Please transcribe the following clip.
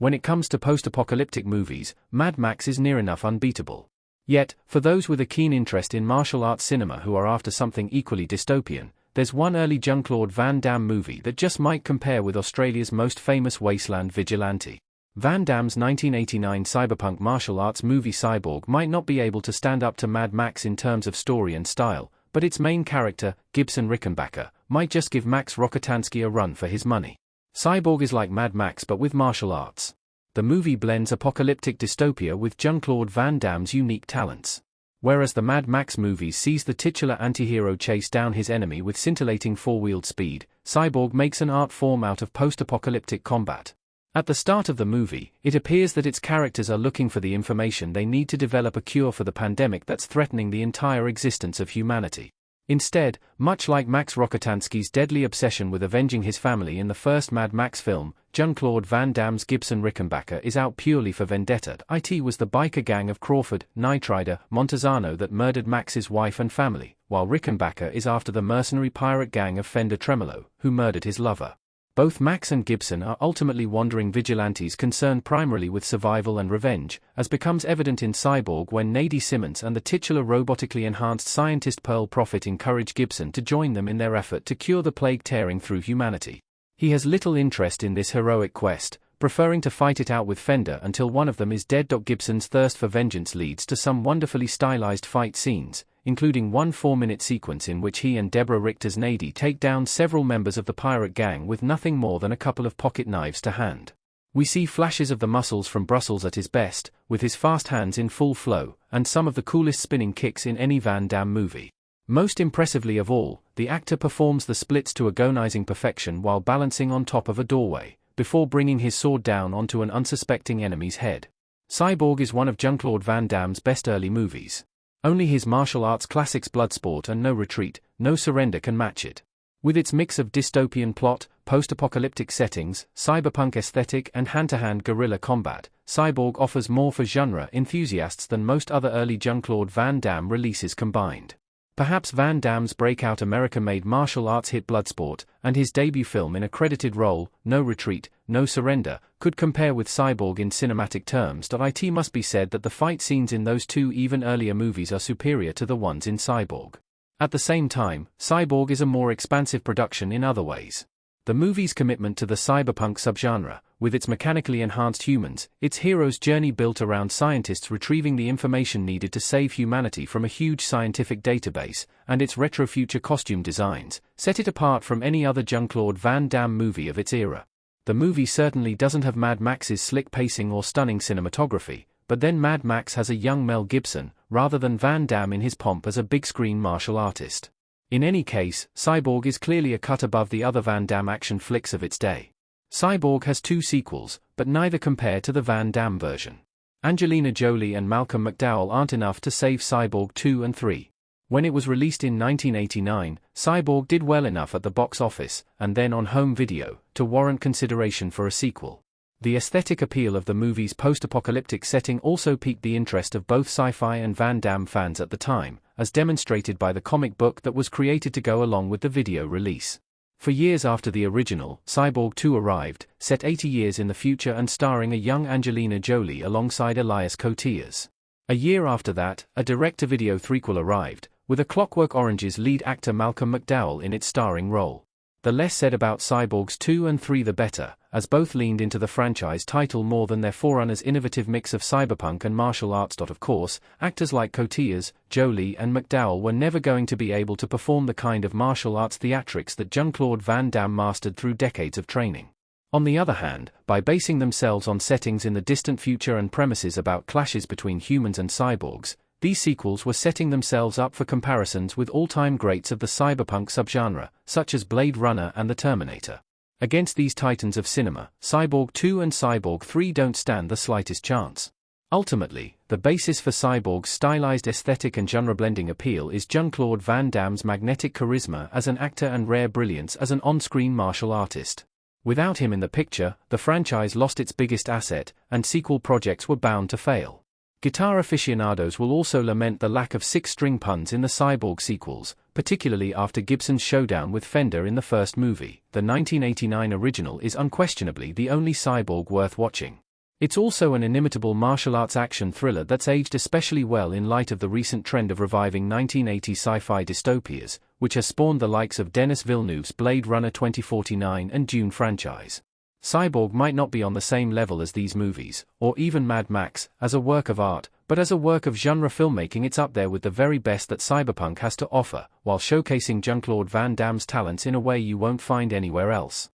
When it comes to post-apocalyptic movies, Mad Max is near enough unbeatable. Yet, for those with a keen interest in martial arts cinema who are after something equally dystopian, there's one early Jean-Claude Van Damme movie that just might compare with Australia's most famous wasteland vigilante. Van Damme's 1989 cyberpunk martial arts movie Cyborg might not be able to stand up to Mad Max in terms of story and style, but its main character, Gibson Rickenbacker, might just give Max Rokitansky a run for his money. Cyborg is like Mad Max but with martial arts. The movie blends apocalyptic dystopia with Jean-Claude Van Damme's unique talents. Whereas the Mad Max movies sees the titular antihero chase down his enemy with scintillating four-wheeled speed, Cyborg makes an art form out of post-apocalyptic combat. At the start of the movie, it appears that its characters are looking for the information they need to develop a cure for the pandemic that's threatening the entire existence of humanity. Instead, much like Max Rokitansky's deadly obsession with avenging his family in the first Mad Max film, Jean-Claude Van Damme's Gibson Rickenbacker is out purely for vendetta. It was the biker gang of Crawford, Knight Rider, Montezano that murdered Max's wife and family, while Rickenbacker is after the mercenary pirate gang of Fender Tremolo, who murdered his lover. Both Max and Gibson are ultimately wandering vigilantes concerned primarily with survival and revenge, as becomes evident in Cyborg when Nadie Simmons and the titular robotically enhanced scientist Pearl Prophet encourage Gibson to join them in their effort to cure the plague tearing through humanity. He has little interest in this heroic quest, preferring to fight it out with Fender until one of them is dead. Gibson's thirst for vengeance leads to some wonderfully stylized fight scenes, including one 4-minute sequence in which he and Deborah Richter's Nadie take down several members of the pirate gang with nothing more than a couple of pocket knives to hand. We see flashes of the muscles from Brussels at his best, with his fast hands in full flow, and some of the coolest spinning kicks in any Van Damme movie. Most impressively of all, the actor performs the splits to agonizing perfection while balancing on top of a doorway, before bringing his sword down onto an unsuspecting enemy's head. Cyborg is one of Jean-Claude Van Damme's best early movies. Only his martial arts classics Bloodsport and No Retreat, No Surrender can match it. With its mix of dystopian plot, post-apocalyptic settings, cyberpunk aesthetic and hand-to-hand guerrilla combat, Cyborg offers more for genre enthusiasts than most other early Jean-Claude Van Damme releases combined. Perhaps Van Damme's breakout American-made martial arts hit Bloodsport, and his debut film in a credited role, No Retreat, No Surrender, could compare with Cyborg in cinematic terms. It must be said that the fight scenes in those two even earlier movies are superior to the ones in Cyborg. At the same time, Cyborg is a more expansive production in other ways. The movie's commitment to the cyberpunk subgenre, with its mechanically enhanced humans, its hero's journey built around scientists retrieving the information needed to save humanity from a huge scientific database, and its retro-future costume designs, set it apart from any other Jean-Claude Van Damme movie of its era. The movie certainly doesn't have Mad Max's slick pacing or stunning cinematography, but then Mad Max has a young Mel Gibson, rather than Van Damme in his pomp as a big-screen martial artist. In any case, Cyborg is clearly a cut above the other Van Damme action flicks of its day. Cyborg has 2 sequels, but neither compare to the Van Damme version. Angelina Jolie and Malcolm McDowell aren't enough to save Cyborg 2 and 3. When it was released in 1989, Cyborg did well enough at the box office, and then on home video, to warrant consideration for a sequel. The aesthetic appeal of the movie's post-apocalyptic setting also piqued the interest of both sci-fi and Van Damme fans at the time, as demonstrated by the comic book that was created to go along with the video release. For years after the original, Cyborg 2 arrived, set 80 years in the future and starring a young Angelina Jolie alongside Elias Koteas. A year after that, a direct-to-video threequel arrived, with A Clockwork Orange's lead actor Malcolm McDowell in its starring role. The less said about Cyborgs 2 and 3 the better, as both leaned into the franchise title more than their forerunners' innovative mix of cyberpunk and martial arts. Of course, actors like Koteas, Jolie and McDowell were never going to be able to perform the kind of martial arts theatrics that Jean-Claude Van Damme mastered through decades of training. On the other hand, by basing themselves on settings in the distant future and premises about clashes between humans and cyborgs, these sequels were setting themselves up for comparisons with all-time greats of the cyberpunk subgenre, such as Blade Runner and The Terminator. Against these titans of cinema, Cyborg 2 and Cyborg 3 don't stand the slightest chance. Ultimately, the basis for Cyborg's stylized aesthetic and genre-blending appeal is Jean-Claude Van Damme's magnetic charisma as an actor and rare brilliance as an on-screen martial artist. Without him in the picture, the franchise lost its biggest asset, and sequel projects were bound to fail. Guitar aficionados will also lament the lack of 6-string puns in the Cyborg sequels, particularly after Gibson's showdown with Fender in the first movie. The 1989 original is unquestionably the only Cyborg worth watching. It's also an inimitable martial arts action thriller that's aged especially well in light of the recent trend of reviving 1980s sci-fi dystopias, which has spawned the likes of Denis Villeneuve's Blade Runner 2049 and Dune franchise. Cyborg might not be on the same level as these movies, or even Mad Max, as a work of art, but as a work of genre filmmaking it's up there with the very best that cyberpunk has to offer, while showcasing Jean-Claude Van Damme's talents in a way you won't find anywhere else.